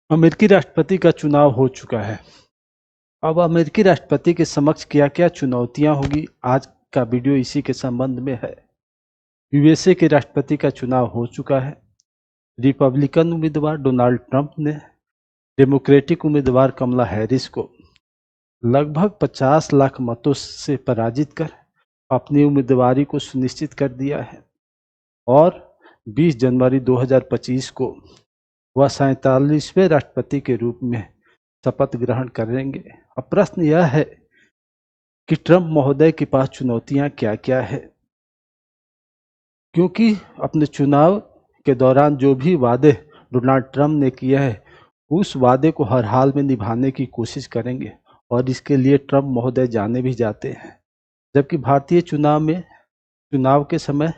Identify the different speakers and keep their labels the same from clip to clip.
Speaker 1: अमेरिकी राष्ट्रपति का चुनाव हो चुका है। अब अमेरिकी राष्ट्रपति के समक्ष क्या क्या चुनौतियां होगी, आज का वीडियो इसी के संबंध में है। यूएसए के राष्ट्रपति का चुनाव हो चुका है। रिपब्लिकन उम्मीदवार डोनाल्ड ट्रंप ने डेमोक्रेटिक उम्मीदवार कमला हैरिस को लगभग 50 लाख मतों से पराजित कर अपनी उम्मीदवारी को सुनिश्चित कर दिया है और 20 जनवरी 2025 को वह 47वें राष्ट्रपति के रूप में शपथ ग्रहण करेंगे। अब प्रश्न यह है कि ट्रंप महोदय के पास चुनौतियां क्या क्या है, क्योंकि अपने चुनाव के दौरान जो भी वादे डोनाल्ड ट्रंप ने किए हैं उस वादे को हर हाल में निभाने की कोशिश करेंगे और इसके लिए ट्रंप महोदय जाने भी जाते हैं। जबकि भारतीय चुनाव के समय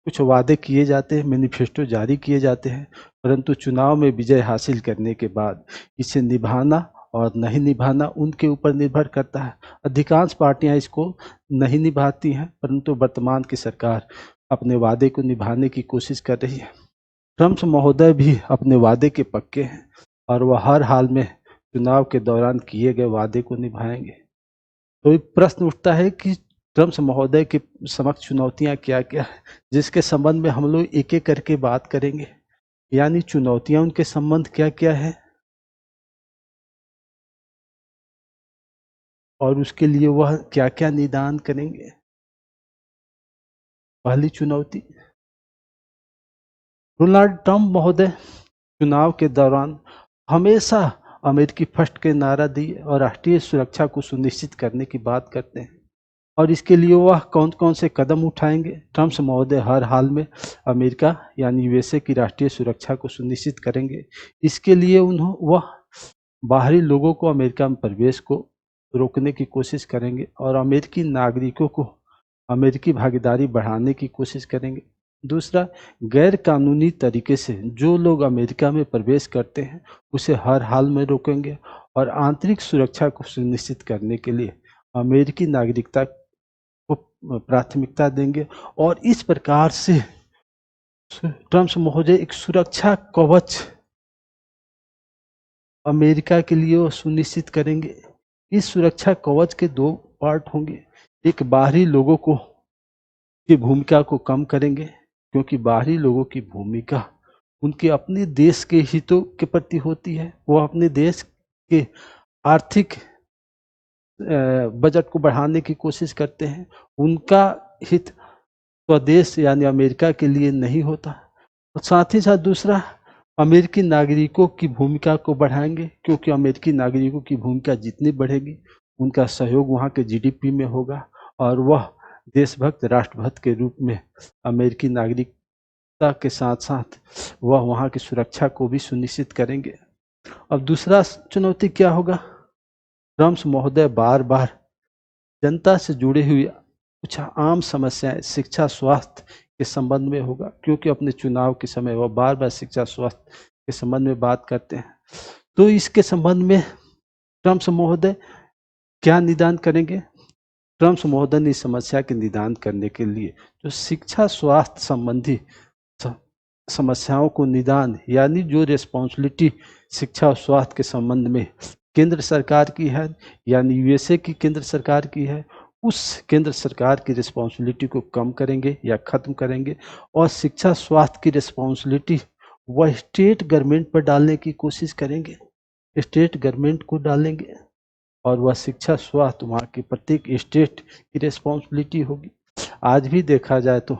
Speaker 1: कुछ वादे किए जाते हैं, मैनिफेस्टो जारी किए जाते हैं, परंतु चुनाव में विजय हासिल करने के बाद इसे निभाना और नहीं निभाना उनके ऊपर निर्भर करता है। अधिकांश पार्टियां इसको नहीं निभाती हैं, परंतु वर्तमान की सरकार अपने वादे को निभाने की कोशिश कर रही है। ट्रंप महोदय भी अपने वादे के पक्के हैं और वह हर हाल में चुनाव के दौरान किए गए वादे को निभाएंगे। तो एक प्रश्न उठता है कि ट्रंप महोदय के समक्ष चुनौतियां क्या क्या है, जिसके संबंध में हम लोग एक एक करके बात करेंगे। यानी चुनौतियां उनके संबंध क्या क्या है और उसके लिए वह क्या क्या निदान करेंगे। पहली चुनौती, डोनाल्ड ट्रंप महोदय चुनाव के दौरान हमेशा अमेरिकी फर्स्ट के नारा दिए और राष्ट्रीय सुरक्षा को सुनिश्चित करने की बात करते हैं और इसके लिए वह कौन कौन से कदम उठाएंगे। ट्रंप महोदय हर हाल में अमेरिका यानी यूएसए की राष्ट्रीय सुरक्षा को सुनिश्चित करेंगे। इसके लिए वह बाहरी लोगों को अमेरिका में प्रवेश को रोकने की कोशिश करेंगे और अमेरिकी नागरिकों को अमेरिकी भागीदारी बढ़ाने की कोशिश करेंगे। दूसरा, गैर कानूनी तरीके से जो लोग अमेरिका में प्रवेश करते हैं उसे हर हाल में रोकेंगे और आंतरिक सुरक्षा को सुनिश्चित करने के लिए अमेरिकी नागरिकता को प्राथमिकता देंगे और इस प्रकार से ट्रंप महोदय एक सुरक्षा कवच अमेरिका के लिए वो सुनिश्चित करेंगे। इस सुरक्षा कवच के दो पार्ट होंगे। एक, बाहरी लोगों की भूमिका को कम करेंगे, क्योंकि बाहरी लोगों की भूमिका उनके अपने देश के हितों के प्रति होती है। वो अपने देश के आर्थिक बजट को बढ़ाने की कोशिश करते हैं। उनका हित स्वदेश यानी अमेरिका के लिए नहीं होता। और साथ ही साथ दूसरा, अमेरिकी नागरिकों की भूमिका को बढ़ाएंगे, क्योंकि अमेरिकी नागरिकों की भूमिका जितनी बढ़ेगी उनका सहयोग वहाँ के जीडीपी में होगा और वह देशभक्त राष्ट्रभक्त के रूप में अमेरिकी नागरिकता के साथ साथ वह वहाँ की सुरक्षा को भी सुनिश्चित करेंगे। अब दूसरा चुनौती क्या होगा, ट्रंप महोदय बार बार जनता से जुड़े हुए कुछ आम समस्याएं शिक्षा स्वास्थ्य के संबंध में होगा, क्योंकि अपने चुनाव के समय वह बार बार शिक्षा स्वास्थ्य के संबंध में बात करते हैं। तो इसके संबंध में ट्रंप महोदय क्या निदान करेंगे। ट्रंप महोदय ने इस समस्या के निदान करने के लिए जो शिक्षा स्वास्थ्य संबंधी समस्याओं को निदान यानी जो रिस्पॉन्सिबिलिटी शिक्षा और स्वास्थ्य के संबंध में केंद्र सरकार की है यानी यूएसए की केंद्र सरकार की है, उस केंद्र सरकार की रिस्पॉन्सिबिलिटी को कम करेंगे या खत्म करेंगे और शिक्षा स्वास्थ्य की रिस्पॉन्सिबिलिटी वह स्टेट गवर्नमेंट पर डालने की कोशिश करेंगे। स्टेट गवर्नमेंट को डालेंगे और वह शिक्षा स्वास्थ्य वहाँ की प्रत्येक स्टेट की रिस्पॉन्सिबिलिटी होगी। आज भी देखा जाए तो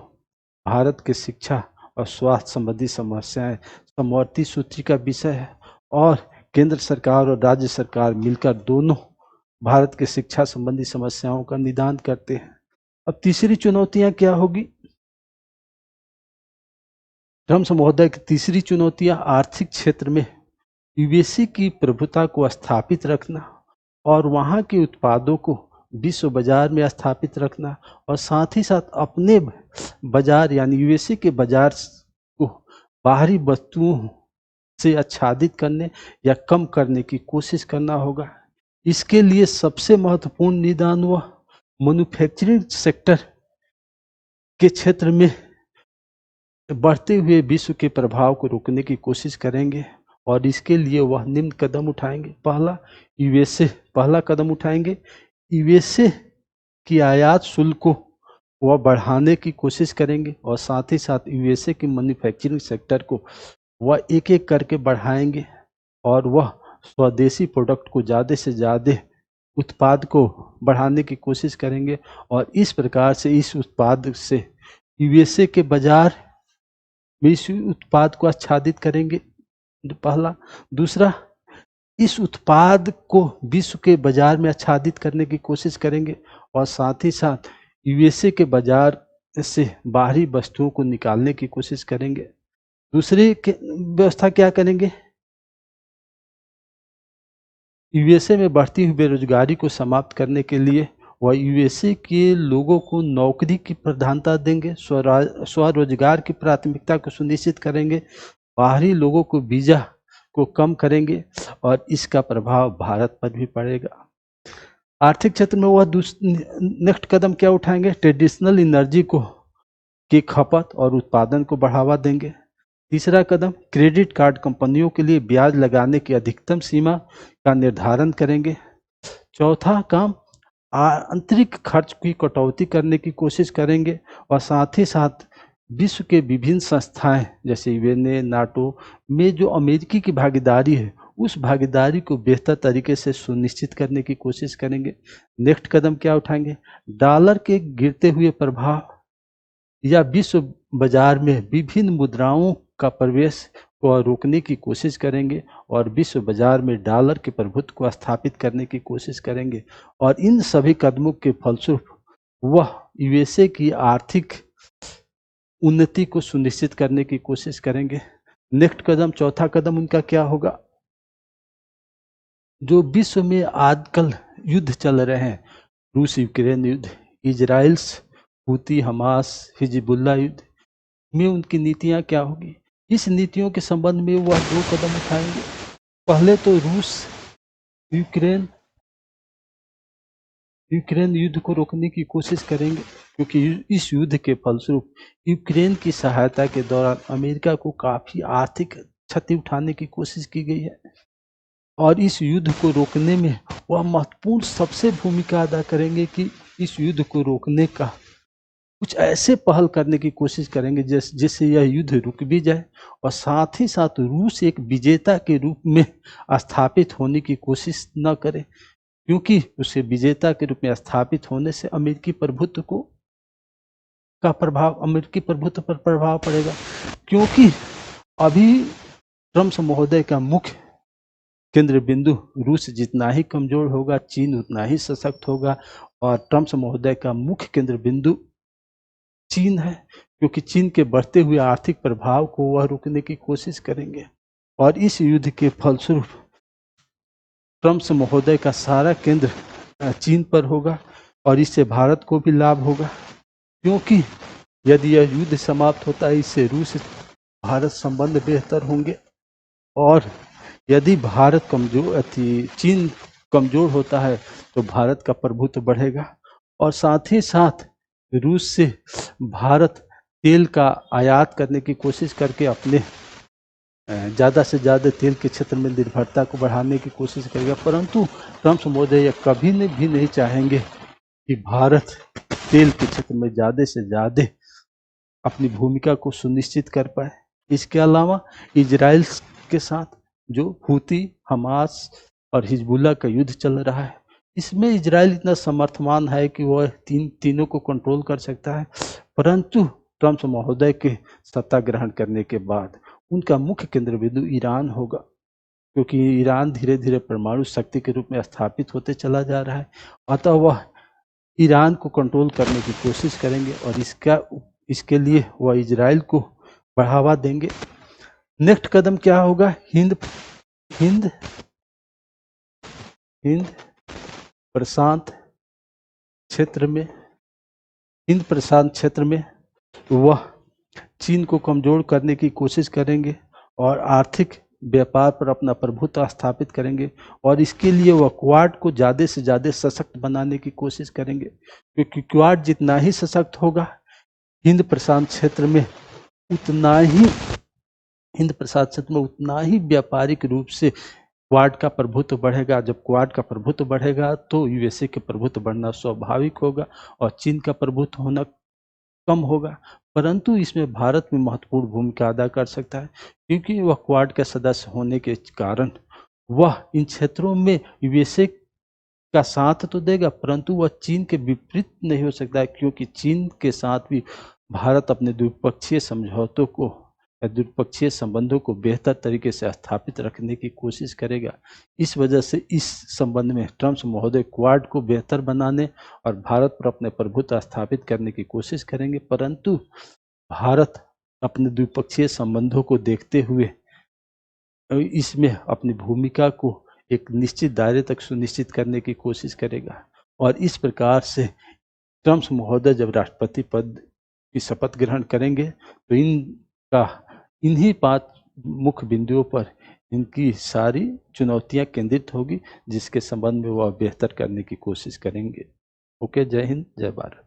Speaker 1: भारत के शिक्षा और स्वास्थ्य संबंधी समस्याएं समवर्ती सूची का विषय है और केंद्र सरकार और राज्य सरकार मिलकर दोनों भारत के शिक्षा संबंधी समस्याओं का निदान करते हैं। अब तीसरी चुनौतियां क्या होगी, ट्रंप महोदय की तीसरी चुनौतियां आर्थिक क्षेत्र में यूएसए की प्रभुता को स्थापित रखना और वहां के उत्पादों को विश्व बाजार में स्थापित रखना और साथ ही साथ अपने बाजार यानी यूएसए के बाजार को बाहरी वस्तुओं से आच्छादित करने या कम करने की कोशिश करना होगा। इसके लिए सबसे महत्वपूर्ण निदान वह मैन्युफैक्चरिंग सेक्टर के क्षेत्र में बढ़ते हुए विश्व के प्रभाव को रोकने की कोशिश करेंगे और इसके लिए वह निम्न कदम उठाएंगे। पहला कदम उठाएंगे, यूएसए की आयात शुल्क को वह बढ़ाने की कोशिश करेंगे और साथ ही साथ यूएसए की मैन्युफैक्चरिंग सेक्टर को वह एक एक करके बढ़ाएंगे और वह स्वदेशी प्रोडक्ट को ज़्यादा से ज़्यादा उत्पाद को बढ़ाने की कोशिश करेंगे और इस प्रकार से इस उत्पाद से यूएसए के बाजार में इस उत्पाद को आच्छादित करेंगे, पहला। दूसरा, इस उत्पाद को विश्व के बाजार में आच्छादित करने की कोशिश करेंगे और साथ ही साथ यूएसए के बाजार से बाहरी वस्तुओं को निकालने की कोशिश करेंगे। दूसरी व्यवस्था क्या करेंगे, यूएसए में बढ़ती हुई बेरोजगारी को समाप्त करने के लिए वह यूएसए के लोगों को नौकरी की प्रधानता देंगे, स्वरोजगार की प्राथमिकता को सुनिश्चित करेंगे, बाहरी लोगों को वीजा को कम करेंगे और इसका प्रभाव भारत पर भी पड़ेगा। आर्थिक क्षेत्र में वह नेक्स्ट कदम क्या उठाएंगे, ट्रेडिशनल एनर्जी को की खपत और उत्पादन को बढ़ावा देंगे। तीसरा कदम, क्रेडिट कार्ड कंपनियों के लिए ब्याज लगाने की अधिकतम सीमा का निर्धारण करेंगे। चौथा काम, आंतरिक खर्च की कटौती करने की कोशिश करेंगे और साथ ही साथ विश्व के विभिन्न संस्थाएं जैसे यूएनए, नाटो में जो अमेरिकी की भागीदारी है उस भागीदारी को बेहतर तरीके से सुनिश्चित करने की कोशिश करेंगे। नेक्स्ट कदम क्या उठाएंगे, डॉलर के गिरते हुए प्रभाव या विश्व बाजार में विभिन्न मुद्राओं का प्रवेश को रोकने की कोशिश करेंगे और विश्व बाजार में डॉलर के प्रभुत्व को स्थापित करने की कोशिश करेंगे और इन सभी कदमों के फलस्वरूप वह यूएसए की आर्थिक उन्नति को सुनिश्चित करने की कोशिश करेंगे। नेक्स्ट कदम, चौथा कदम उनका क्या होगा, जो विश्व में आजकल युद्ध चल रहे हैं, रूस यूक्रेन युद्ध, इजराइल हूती हमास हिजबुल्लाह युद्ध में उनकी नीतियां क्या होगी, इस नीतियों के संबंध में वह 2 कदम उठाएंगे। पहले तो रूस यूक्रेन युद्ध को रोकने की कोशिश करेंगे क्योंकि इस युद्ध के फलस्वरूप यूक्रेन की सहायता के दौरान अमेरिका को काफी आर्थिक क्षति उठाने की कोशिश की गई है और इस युद्ध को रोकने में वह महत्वपूर्ण सबसे भूमिका अदा करेंगे कि इस युद्ध को रोकने का कुछ ऐसे पहल करने की कोशिश करेंगे जिससे यह युद्ध रुक भी जाए और साथ ही साथ रूस एक विजेता के रूप में स्थापित होने की कोशिश न करे क्योंकि उसे विजेता के रूप में स्थापित होने से अमेरिकी प्रभुत्व पर प्रभाव पड़ेगा क्योंकि अभी ट्रम्प महोदय का मुख्य केंद्र बिंदु रूस जितना ही कमजोर होगा चीन उतना ही सशक्त होगा और ट्रम्प महोदय का मुख्य केंद्र बिंदु चीन है क्योंकि चीन के बढ़ते हुए आर्थिक प्रभाव को वह रोकने की कोशिश करेंगे और इस युद्ध के फलस्वरूप ट्रम्प महोदय का सारा केंद्र चीन पर होगा और इससे भारत को भी लाभ होगा क्योंकि यदि यह युद्ध समाप्त होता है इससे रूस भारत संबंध बेहतर होंगे और यदि चीन कमजोर होता है तो भारत का प्रभुत्व बढ़ेगा और साथ ही साथ रूस से भारत तेल का आयात करने की कोशिश करके अपने ज़्यादा से ज़्यादा तेल के क्षेत्र में निर्भरता को बढ़ाने की कोशिश करेगा परंतु ट्रम्प महोदय कभी भी नहीं चाहेंगे कि भारत तेल के क्षेत्र में ज़्यादा से ज़्यादा अपनी भूमिका को सुनिश्चित कर पाए। इसके अलावा इजराइल के साथ जो हूती हमास और हिजबुल्लाह का युद्ध चल रहा है इसमें इजराइल इतना समर्थमान है कि वह तीनों को कंट्रोल कर सकता है परंतु ट्रम्प महोदय के सत्ता ग्रहण करने के बाद उनका मुख्य केंद्र बिंदु ईरान होगा क्योंकि ईरान धीरे धीरे परमाणु शक्ति के रूप में स्थापित होते चला जा रहा है अतः वह ईरान को कंट्रोल करने की कोशिश करेंगे और इसके लिए वह इजराइल को बढ़ावा देंगे। नेक्स्ट कदम क्या होगा, हिंद प्रशांत क्षेत्र में वह चीन को कमजोर करने की कोशिश करेंगे और आर्थिक व्यापार पर अपना प्रभुत्व स्थापित करेंगे और इसके लिए वह क्वाड को ज़्यादा से ज़्यादा सशक्त बनाने की कोशिश करेंगे क्योंकि क्वाड जितना ही सशक्त होगा हिंद प्रशांत क्षेत्र में उतना ही हिंद प्रशासन में उतना ही व्यापारिक रूप से क्वाड का प्रभुत्व बढ़ेगा। जब क्वाड का प्रभुत्व बढ़ेगा तो यूएसए के प्रभुत्व बढ़ना स्वाभाविक होगा और चीन का प्रभुत्व होना कम होगा। परंतु इसमें भारत में महत्वपूर्ण भूमिका अदा कर सकता है, क्योंकि वह क्वाड का सदस्य होने के कारण वह इन क्षेत्रों में यूएसए का साथ तो देगा, परंतु वह चीन के विपरीत नहीं हो सकता है, क्योंकि चीन के साथ भी भारत अपने द्विपक्षीय समझौतों को या द्विपक्षीय संबंधों को बेहतर तरीके से स्थापित रखने की कोशिश करेगा। इस वजह से इस संबंध में ट्रम्प महोदय क्वाड को बेहतर बनाने और भारत पर अपने प्रभुत्व स्थापित करने की कोशिश करेंगे, परंतु भारत अपने द्विपक्षीय संबंधों को देखते हुए इसमें अपनी भूमिका को एक निश्चित दायरे तक सुनिश्चित करने की कोशिश करेगा। और इस प्रकार से ट्रम्प महोदय जब राष्ट्रपति पद की शपथ ग्रहण करेंगे तो इन्हीं 5 मुख्य बिंदुओं पर इनकी सारी चुनौतियां केंद्रित होगी, जिसके संबंध में वह बेहतर करने की कोशिश करेंगे। ओके, जय हिंद, जय भारत।